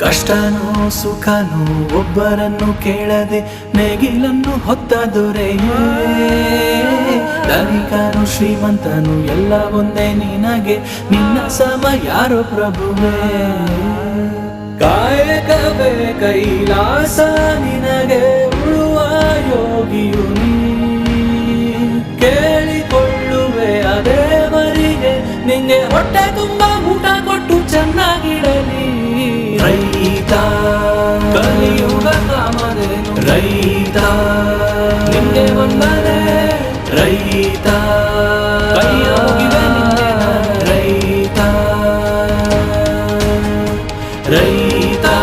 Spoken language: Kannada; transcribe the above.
ಕಷ್ಟನೋ ಸುಖನೋ ಒಬ್ಬರನ್ನು ಕೇಳದೆ ನೇಗಿಲನ್ನು ಹೊತ್ತ ದೊರೆಯೇ ಧನಿಕನು ಶ್ರೀಮಂತನು ಎಲ್ಲ ಒಂದೇ ನಿನಗೆ ನಿನ್ನ ಸಮ ಯಾರೋ ಪ್ರಭುವೇ ಕಾಯಕವೇ ಕೈಲಾಸ ನಿನಗೆ ಉಳುವ ಯೋಗಿಯು ನೀ ಕೇಳಿಕೊಳ್ಳುವೆ ಅದೇವರಿಗೆ ನಿಂಗೆ ಹೊಟ್ಟೆ ತುಂಬ ಊಟ ಕೊಟ್ಟು ಚೆನ್ನಾಗಿಡಲಿ ರೈತ